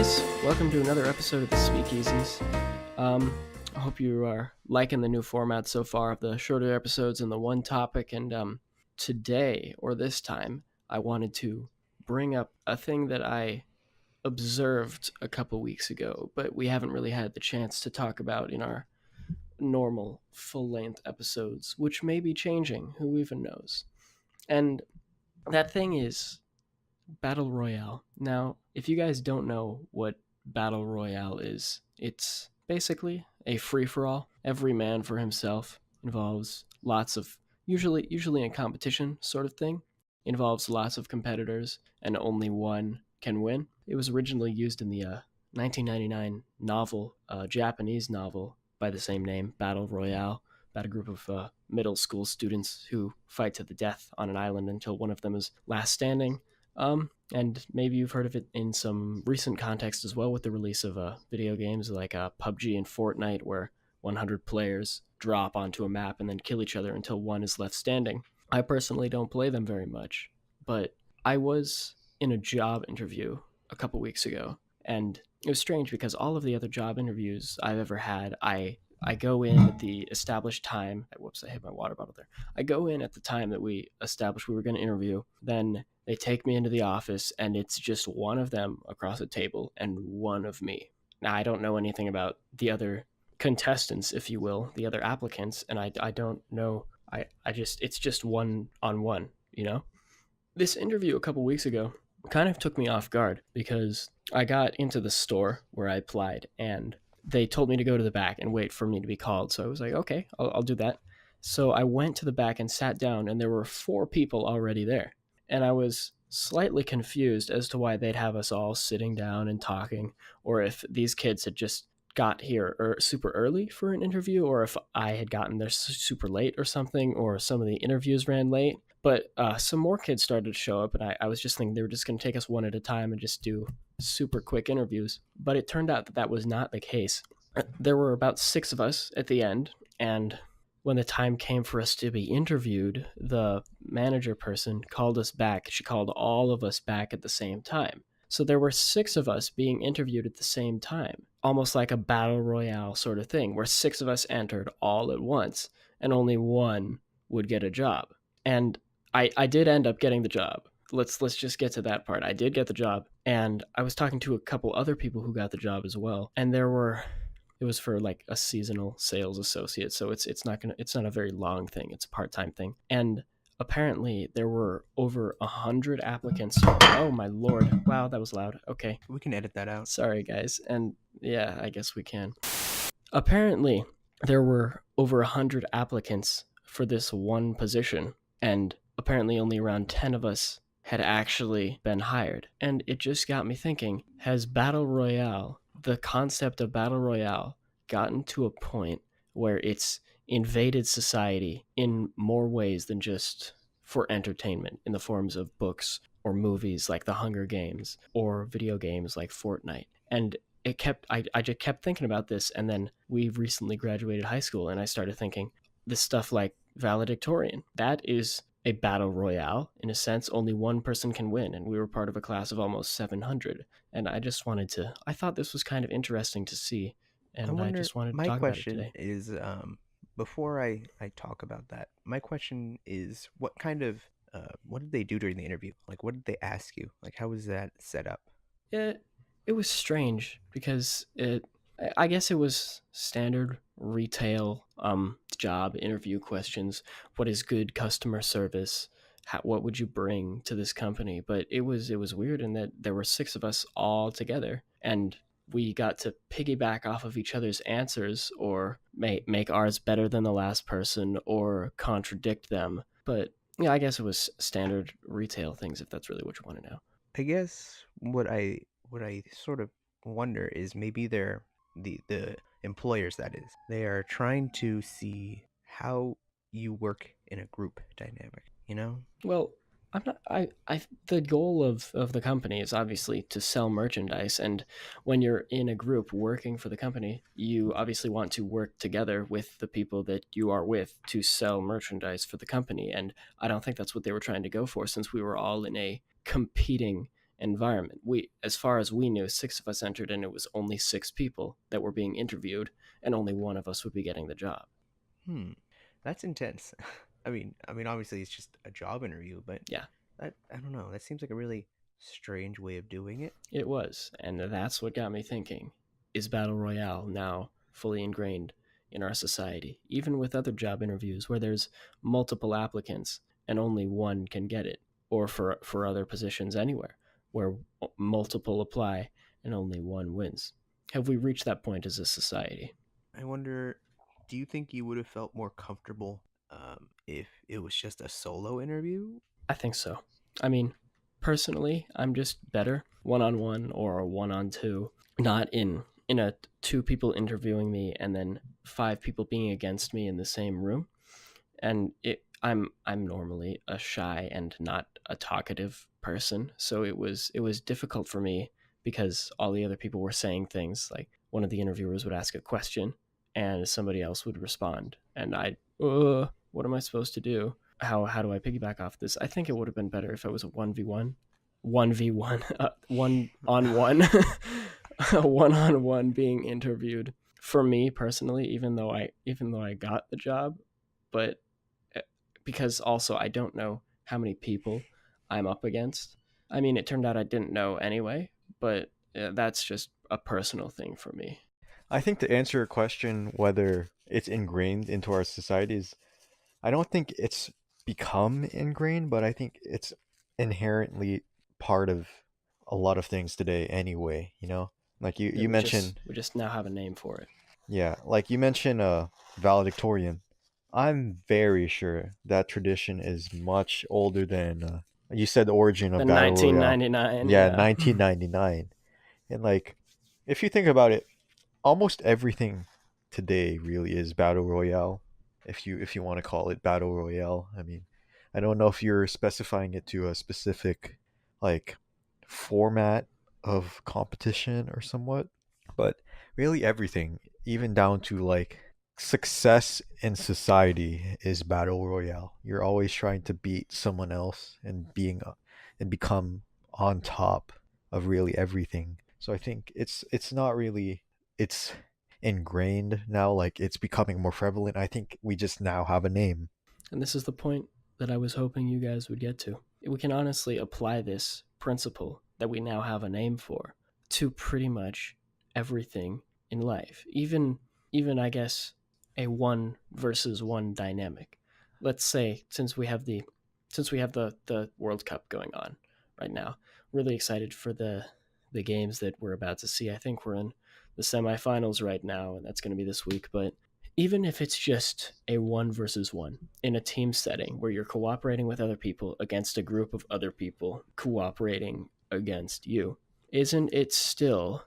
guys, welcome to another episode of the Speak Easies. I hope you are liking the new format so far of the shorter episodes and the one topic. And today, or this time, I wanted to bring up a thing that I observed a couple weeks ago, but we haven't really had the chance to talk about in our normal full-length episodes, which may be changing, who even knows. And that thing is Battle Royale. Now, if you guys don't know what Battle Royale is, it's basically a free-for-all, every man for himself, involves lots of, usually in competition sort of thing, involves lots of competitors, and only one can win. It was originally used in the 1999 novel, Japanese novel by the same name, Battle Royale, about a group of middle school students who fight to the death on an island until one of them is last standing. And maybe you've heard of it in some recent context as well with the release of video games like PUBG and Fortnite, where 100 players drop onto a map and then kill each other until one is left standing. I personally don't play them very much, but I was in a job interview a couple weeks ago, and it was strange because all of the other job interviews I've ever had, I go in at the established time. Whoops, I hit my water bottle there. I go in at the time that we established we were going to interview. Then they take me into the office, and it's just one of them across a table and one of me. Now, I don't know anything about the other contestants, if you will, the other applicants, and I don't know. It's just one on one, you know? This interview a couple weeks ago kind of took me off guard because I got into the store where I applied, and they told me to go to the back and wait for me to be called. So I was like, okay, I'll do that. So I went to the back and sat down, and there were 4 people already there. And I was slightly confused as to why they'd have us all sitting down and talking, or if these kids had just got here super early for an interview, or if I had gotten there super late or something, or some of the interviews ran late. But some more kids started to show up, and I was just thinking they were just going to take us one at a time and just do super quick interviews. But it turned out that was not the case. There were about 6 of us at the end, and when the time came for us to be interviewed, the manager person called us back. She called all of us back at the same time. So there were 6 of us being interviewed at the same time, almost like a battle royale sort of thing, where 6 of us entered all at once, and only one would get a job. And I did end up getting the job. Let's just get to that part. I did get the job, and I was talking to a couple other people who got the job as well, and it was for like a seasonal sales associate, so it's not a very long thing. It's a part-time thing. And apparently there were over 100 applicants. Oh my lord. Wow, that was loud. Okay. We can edit that out. Sorry guys. And yeah, I guess we can. Apparently there were over 100 applicants for this one position, and apparently only around 10 of us had actually been hired. And it just got me thinking, has Battle Royale, the concept of Battle Royale, gotten to a point where it's invaded society in more ways than just for entertainment in the forms of books or movies like The Hunger Games or video games like Fortnite? And I just kept thinking about this, and then we recently graduated high school, and I started thinking, this stuff like valedictorian, that is a battle royale. In a sense, only one person can win, and we were part of a class of almost 700. And I thought this was kind of interesting to see, and I just wanted to talk about it today. My question is, before I talk about that, my question is, what did they do during the interview? Like, what did they ask you? Like, how was that set up? It was strange because I guess it was standard retail job interview questions. What is good customer service? What would you bring to this company? But it was weird in that there were 6 of us all together, and we got to piggyback off of each other's answers, or make ours better than the last person, or contradict them. But yeah, I guess it was standard retail things, if that's really what you want to know. I guess what I sort of wonder is maybe they're the employers, that is, they are trying to see how you work in a group dynamic, you know? Well, I'm not. The goal of the company is obviously to sell merchandise, and when you're in a group working for the company, you obviously want to work together with the people that you are with to sell merchandise for the company. And I don't think that's what they were trying to go for, since we were all in a competing environment. We, as far as we knew, six of us entered, and it was only six people that were being interviewed, and only one of us would be getting the job. Hmm, that's intense. I mean, obviously it's just a job interview, but Yeah, that I don't know. That seems like a really strange way of doing it. it was, and that's what got me thinking: is Battle Royale now fully ingrained in our society, even with other job interviews where there's multiple applicants and only one can get it, or for other positions anywhere where multiple apply and only one wins? Have we reached that point as a society? I wonder, do you think you would have felt more comfortable if it was just a solo interview? I think so. I mean, personally, I'm just better one on one or one on two, not in a two people interviewing me and then five people being against me in the same room. And I'm normally a shy and not a talkative person, so it was difficult for me because all the other people were saying things. Like, one of the interviewers would ask a question and somebody else would respond, and what am I supposed to do? How do I piggyback off this? I think it would have been better if it was a 1v1, 1v1, one on one, one on one being interviewed. For me personally, even though I got the job, but because also I don't know how many people I'm up against. I mean, it turned out I didn't know anyway, but that's just a personal thing for me. I think to answer your question whether it's ingrained into our societies, I don't think it's become ingrained, but I think it's inherently part of a lot of things today anyway, you know? Like you, That you we just mentioned, we just now have a name for it. yeah, like you mentioned valedictorian. I'm very sure that tradition is much older than you said the origin The of Battle Royale. 1999, Yeah, yeah. 1999. And like if you think about it, almost everything today really is battle royale. If you want to call it battle royale, I mean, I don't know if you're specifying it to a specific like format of competition or somewhat, but really everything, even down to like success in society, is battle royale. You're always trying to beat someone else and and become on top of really everything. So I think it's not really it's ingrained now, like it's becoming more prevalent. I think we just now have a name. And this is the point that I was hoping you guys would get to. We can honestly apply this principle that we now have a name for to pretty much everything in life. Even I guess a one versus one dynamic. Let's say since we have the World Cup going on right now. Really excited for the games that we're about to see. I think we're in the semifinals right now, and that's going to be this week. But even if it's just a one versus one in a team setting where you're cooperating with other people against a group of other people cooperating against you, isn't it still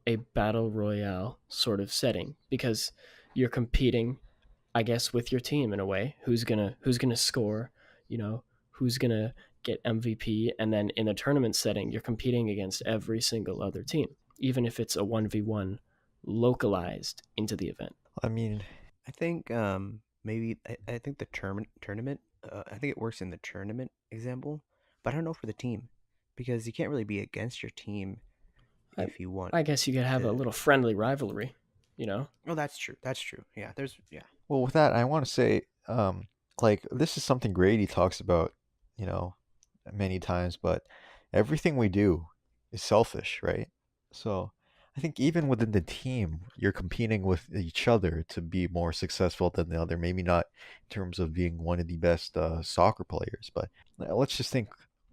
a battle royale sort of setting? Because you're competing, I guess, with your team in a way. Who's gonna score? You know, who's gonna get MVP? And then in a tournament setting, you're competing against every single other team, even if it's a 1v1 localized into the event. I mean, I think maybe I think the tournament. I think it works in the tournament example, but I don't know for the team because you can't really be against your team I, if you want I guess you could have a to. little friendly rivalry, you know? Oh, that's true. That's true. Yeah, there's yeah. well, with that, I want to say, like this is something Grady talks about, you know, many times, but everything we do is selfish, right? So I think even within the team, you're competing with each other to be more successful than the other. Maybe not in terms of being one of the best soccer players, but let's just think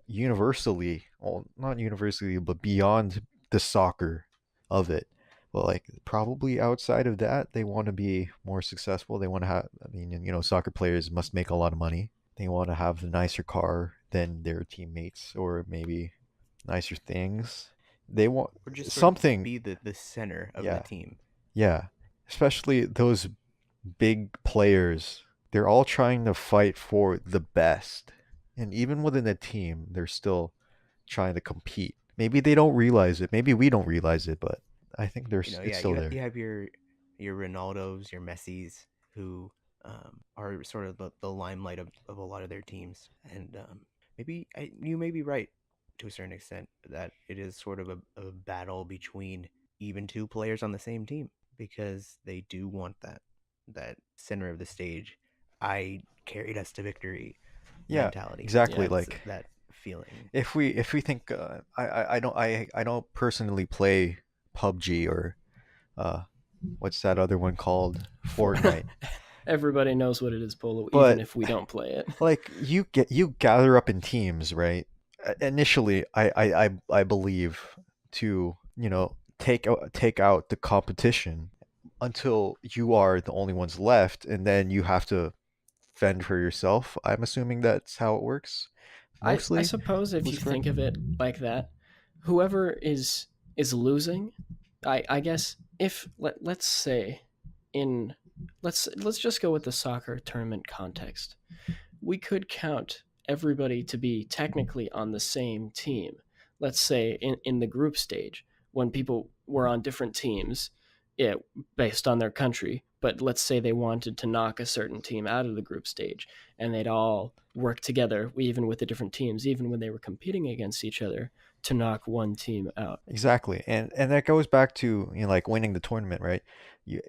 universally, well, not universally, but beyond the soccer of it. But like probably outside of that, they want to be more successful. They want to have, I mean, you know, soccer players must make a lot of money. They want to have a nicer car than their teammates, or maybe nicer things. They want Or just sort of something, be the center of the yeah, team. yeah. Especially those big players. They're all trying to fight for the best. And even within a team, they're still trying to compete. Maybe they don't realize it. Maybe we don't realize it, but I think it's Yeah, still you there. have your Ronaldos, your Messis, who are sort of the limelight of a lot of their teams, and you may be right. to a certain extent that it is sort of a battle between even two players on the same team because they do want that center of the stage. I carried us to victory Yeah, mentality. exactly. Yeah. That's Like that feeling. if we think I don't personally play PUBG or uh what's that other one called? For Fortnite. everybody knows what it is, Polo, even But if we don't play it. like you gather up in teams, right? Initially, I believe to take out the competition until you are the only ones left, and then you have to fend for yourself. I'm assuming that's how it works, I mostly. suppose if you Was correct. think of it like that, whoever is losing, I guess if let's say in let's just go with the soccer tournament context. We could count everybody to be technically on the same team. Let's say in the group stage when people were on different teams, it based on their country, but let's say they wanted to knock a certain team out of the group stage and they'd all work together, even with the different teams, even when they were competing against each other, to knock one team out. Exactly, and that goes back to like winning the tournament, right? You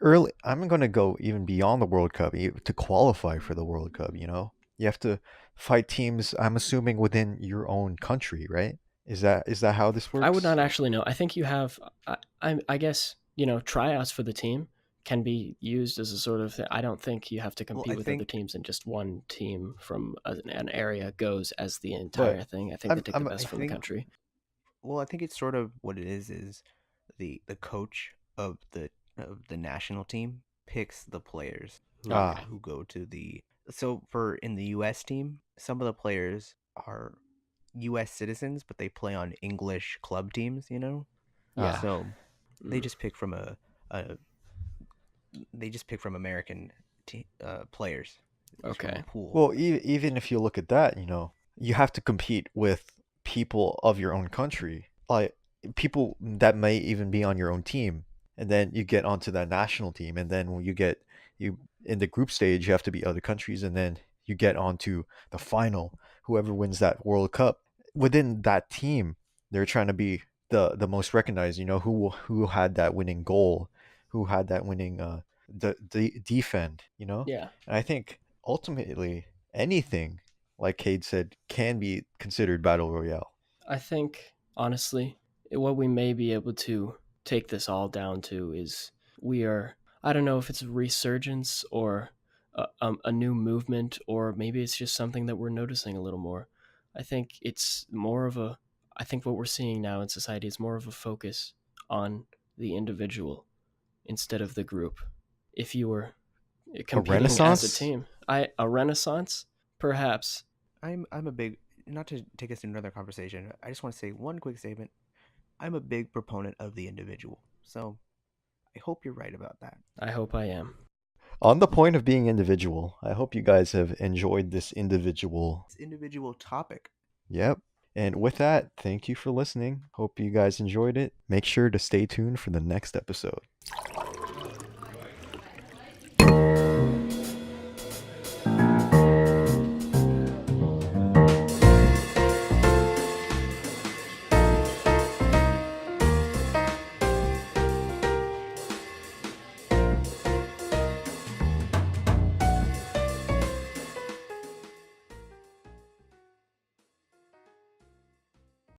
early. I'm going to go even beyond the World Cup to qualify for the World Cup. You have to fight teams. I'm assuming within your own country, right? Is that how this I would works? not actually know. I think you have, I guess, tryouts for the team can be used as a sort of thing. I don't think you have to Well, compete I with other think teams and just one team from an area goes as the But entire thing. I think they take the I best from the think country. well, I think it's sort of what it is the coach of the national team picks the players Okay. who go to the so for in the US team, some of the players are US citizens, but they play on English club teams, you know? Yeah. ah, So they Mm. just pick from a they just pick from American players just from a Okay. pool. well, even if you look at that, you have to compete with people of your own country, like people that may even be on your own team, and then you get onto that national team, and then when you in the group stage, you have to beat other countries, and then you get onto the final. Whoever wins that World Cup within that team, they're trying to be the most recognized. Who had that winning goal, who had that winning the defend. Yeah. And I think ultimately anything, like Cade said, can be considered battle royale. I think, honestly, what we may be able to take this all down to is we are, I don't know if it's a resurgence or a new movement, or maybe it's just something that we're noticing a little more. I think it's more of a, I think what we're seeing now in society is more of a focus on the individual instead of the group. If you were A competing as a renaissance? team, a renaissance, perhaps. I'm a big not to take us to another conversation. I just want to say one quick statement. I'm a big proponent of the individual. So I hope you're right about that. I hope I am. On the point of being individual, I hope you guys have enjoyed this individual. It's individual topic. Yep. And with that, thank you for listening. Hope you guys enjoyed it. Make sure to stay tuned for the next episode.